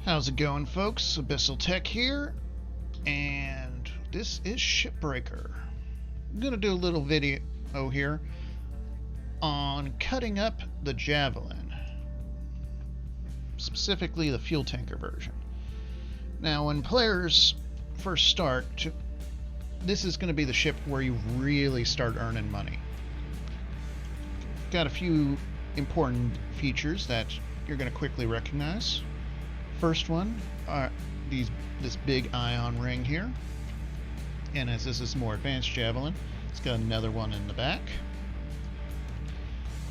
How's it going, folks? Abyssal Tech here, and this is Shipbreaker. I'm gonna do a little video here on cutting up the Javelin, specifically the fuel tanker version. Now, when players first start, this is going to be the ship where you really start earning money. Got a few important features that you're going to quickly recognize. First one are this big ion ring here, and as this is more advanced Javelin, it's got another one in the back.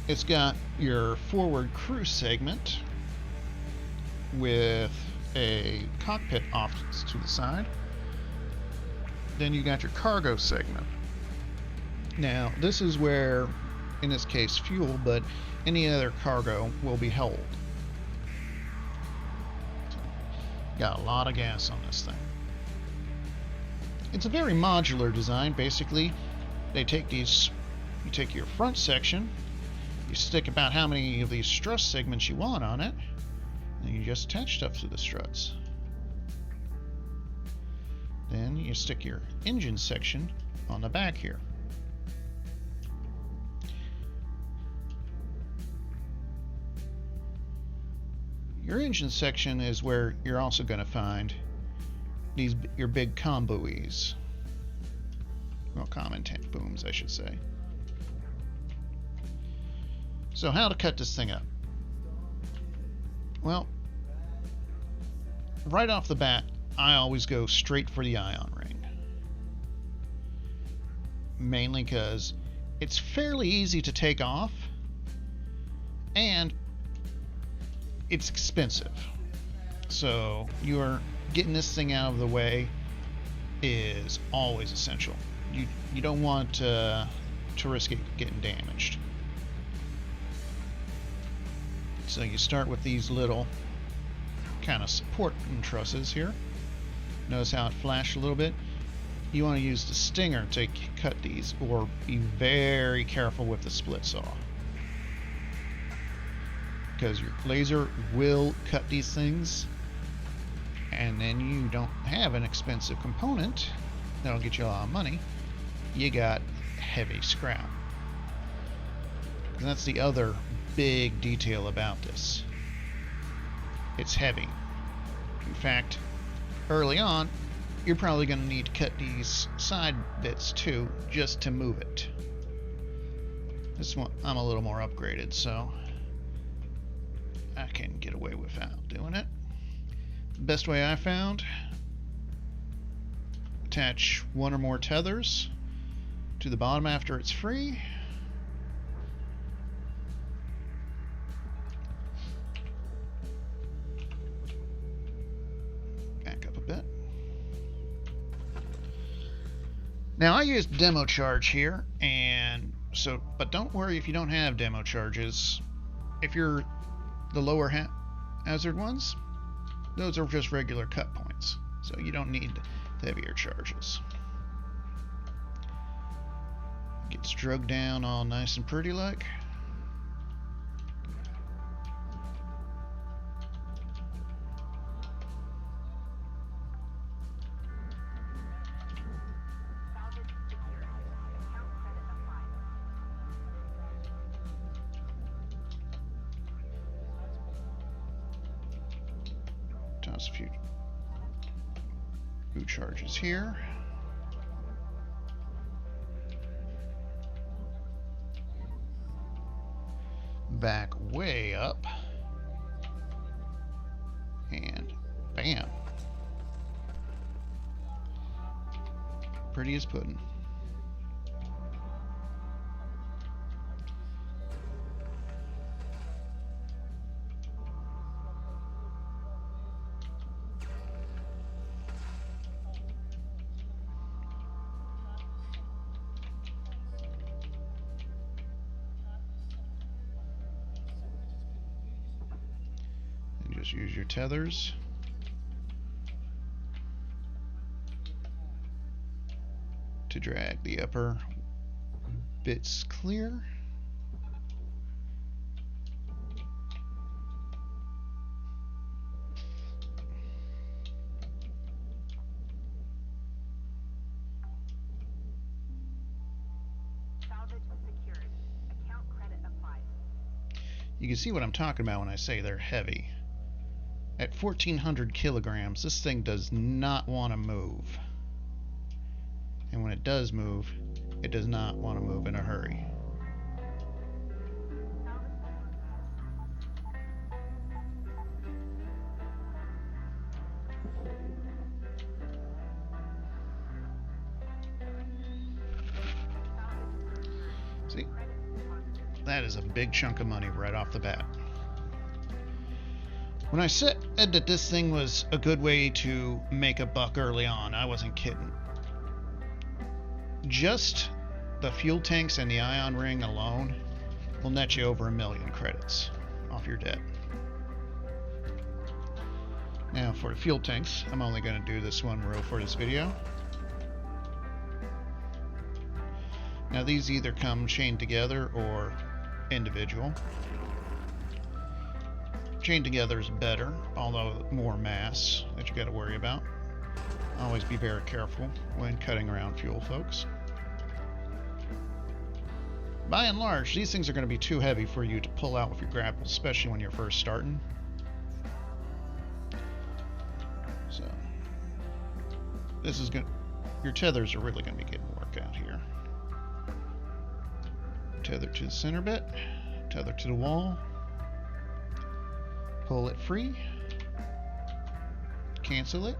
It's got your forward crew segment with a cockpit off to the side. Then you got your cargo segment. Now this is where, in this case, fuel, but any other cargo will be held. Got a lot of gas on this thing. It's a very modular design. Basically, you take your front section, you stick about how many of these strut segments you want on it, and you just attach stuff to the struts. Then you stick your engine section on the back here. Your engine section is where you're also going to find your big comm buoys. Well, comm tank booms, I should say. So how to cut this thing up? Well, right off the bat, I always go straight for the ion ring. Mainly because it's fairly easy to take off, and it's expensive. So you're getting this thing out of the way is always essential. You don't want to risk it getting damaged. So you start with these little kind of supporting trusses here. Notice how it flashed a little bit? You want to use the stinger to cut these, or be very careful with the split saw, because your laser will cut these things, and then you don't have an expensive component that'll get you a lot of money. You got heavy scrap. And that's the other big detail about this. It's heavy. In fact, early on, you're probably going to need to cut these side bits too, just to move it. This one, I'm a little more upgraded, so I can get away without doing it. The best way I found: attach one or more tethers to the bottom after it's free. Back up a bit. Now I used demo charge here, and so, but don't worry if you don't have demo charges. If you're the lower hazard ones, those are just regular cut points, so you don't need the heavier charges. Gets drugged down all nice and pretty like. Toss a few charges here. Back way up, and bam, pretty as pudding. Just use your tethers. To drag the upper bits clear. You can see what I'm talking about when I say they're heavy. At 1,400 kilograms, this thing does not want to move. And when it does move, it does not want to move in a hurry. See? That is a big chunk of money right off the bat. When I said that this thing was a good way to make a buck early on, I wasn't kidding. Just the fuel tanks and the ion ring alone will net you over 1 million credits off your debt. Now for the fuel tanks, I'm only going to do this one row for this video. Now these either come chained together or individual. Chained together is better, although more mass that you got to worry about. Always be very careful when cutting around fuel, folks. By and large, these things are going to be too heavy for you to pull out with your grapple, especially when you're first starting. So, this is going. Your tethers are really going to be getting work out here. Tether to the center bit, tether to the wall. Pull it free, cancel it,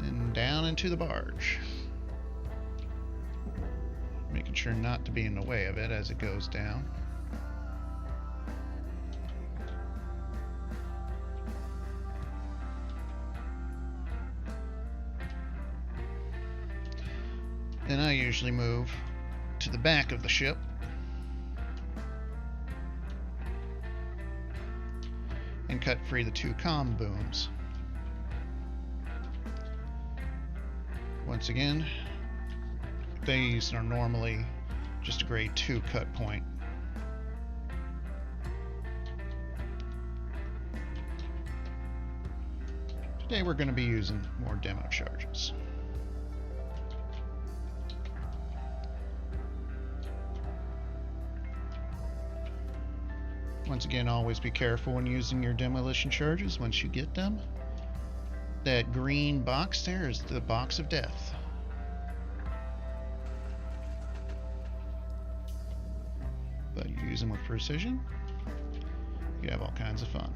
and down into the barge. Making sure not to be in the way of it as it goes down. Then I usually move to the back of the ship. And cut free the 2 comm booms. Once again, these are normally just a grade 2 cut point. Today we're going to be using more demo charges. Once again, always be careful when using your demolition charges once you get them. That green box there is the box of death. But you use them with precision, you have all kinds of fun.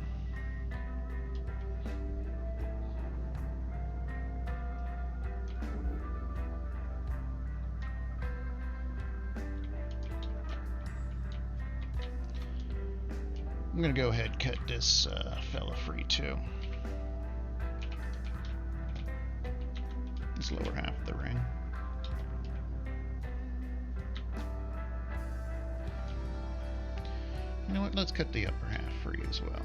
I'm going to go ahead and cut this fella free too. This lower half of the ring. You know what? Let's cut the upper half free as well.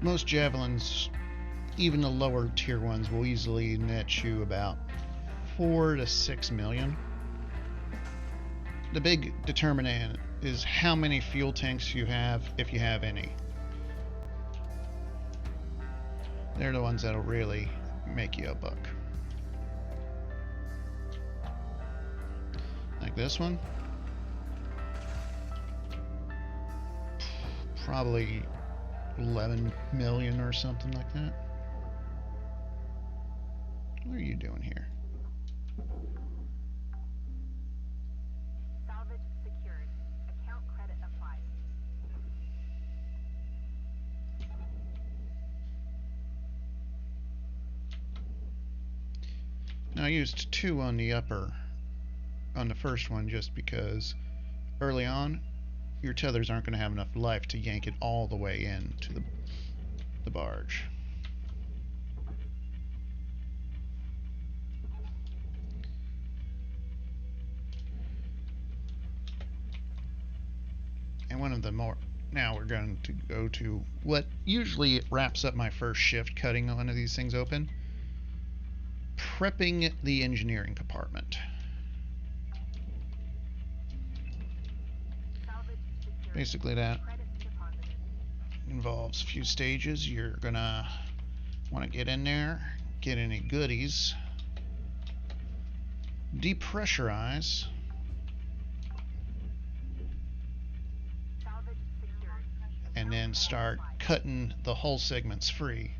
Most Javelins, even the lower tier ones, will easily net you about 4 to 6 million. The big determinant is how many fuel tanks you have, if you have any. They're the ones that'll really make you a buck. Like this one. Probably 11 million or something like that. What are you doing here? used 2 on the first one, just because early on your tethers aren't going to have enough life to yank it all the way into the barge. And one of the more... Now we're going to go to what usually wraps up my first shift, cutting one of these things open. Prepping the engineering compartment. Basically that involves a few stages. You're gonna want to get in there, get any goodies, depressurize, and then start cutting the hull segments free.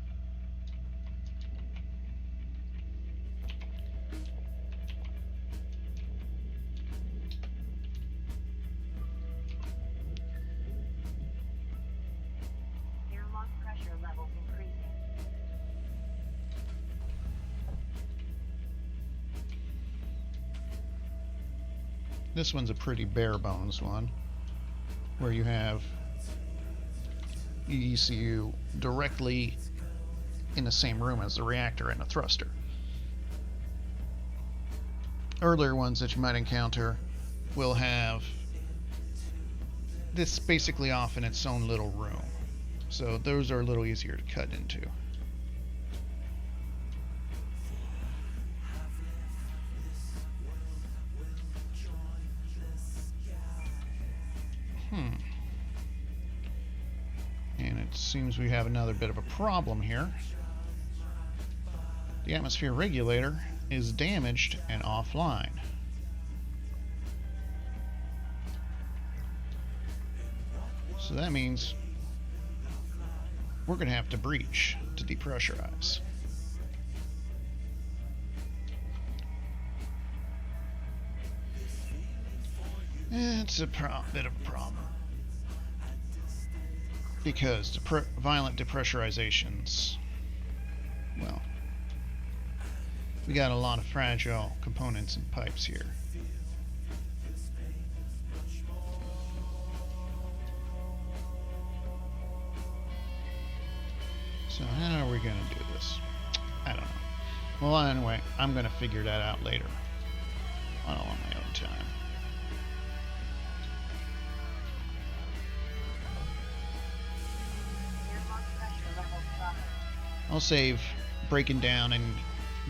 Airlock pressure levels increasing. This one's a pretty bare bones one, where you have ECU directly in the same room as the reactor and the thruster. Earlier ones that you might encounter will have this basically off in its own little room, so those are a little easier to cut into. And it seems we have another bit of a problem here. The atmosphere regulator is damaged and offline. So that means we're going to have to breach to depressurize. It's a bit of a problem, because violent depressurizations, well, we got a lot of fragile components and pipes here. So how are we going to do this? I don't know. Well, anyway, I'm going to figure that out later on my own time. I'll save breaking down and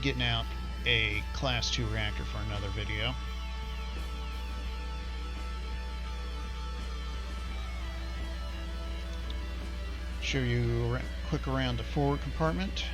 getting out a Class 2 reactor for another video. Show you quick around the forward compartment.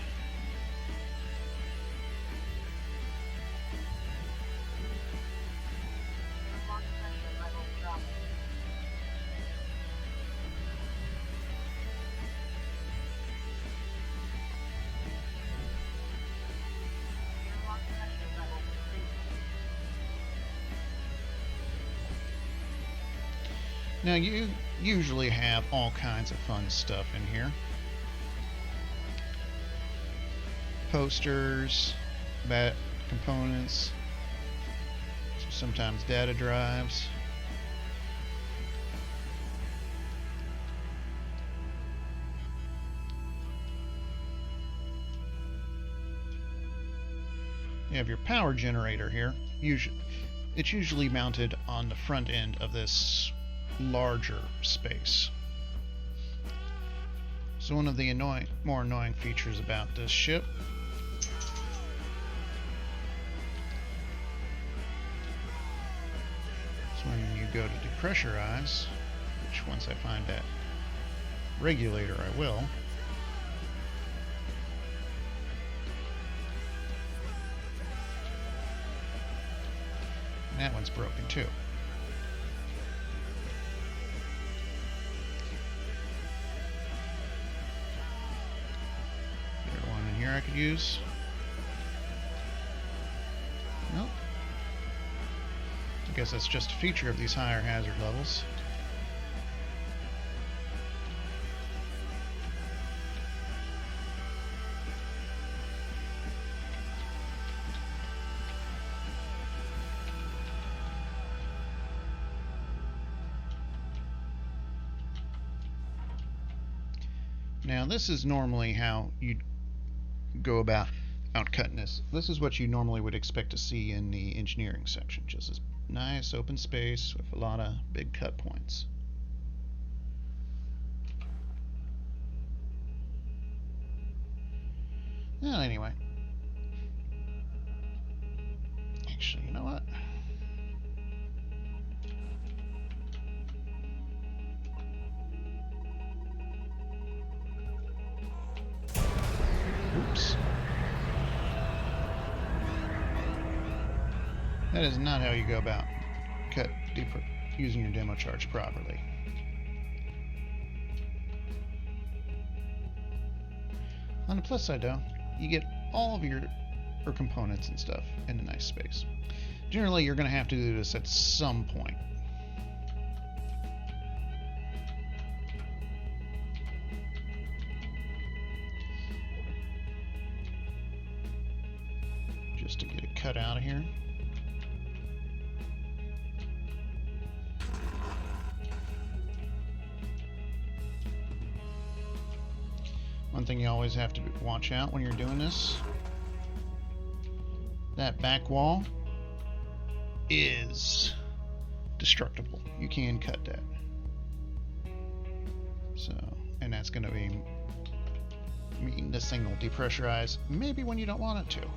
Now you usually have all kinds of fun stuff in here. Posters, bat components, sometimes data drives. You have your power generator here. It's usually mounted on the front end of this larger space. So one of the more annoying features about this ship is when you go to depressurize, which once I find that regulator I will. And that one's broken too. I could use. Nope. I guess that's just a feature of these higher hazard levels. Now this is normally how you'd go about cutting this. This is what you normally would expect to see in the engineering section. Just this nice open space with a lot of big cut points. Well, anyway. Actually, you know what? Oops. That is not how you go about using your demo charge properly. On the plus side, though, you get all of your components and stuff in a nice space. Generally, you're going to have to do this at some point. Just to get it cut out of here. One thing you always have to watch out when you're doing this, that back wall is destructible. You can cut that. So, and that's going to mean this thing will depressurize maybe when you don't want it to.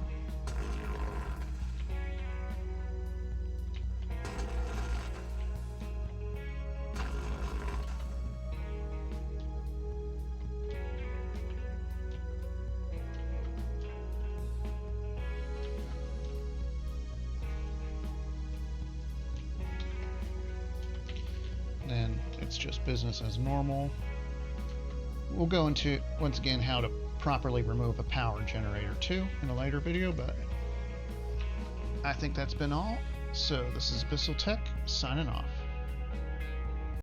Then it's just business as normal. We'll go into, once again, how to properly remove a power generator too in a later video, but I think that's been all. So this is Abyssal Tech signing off.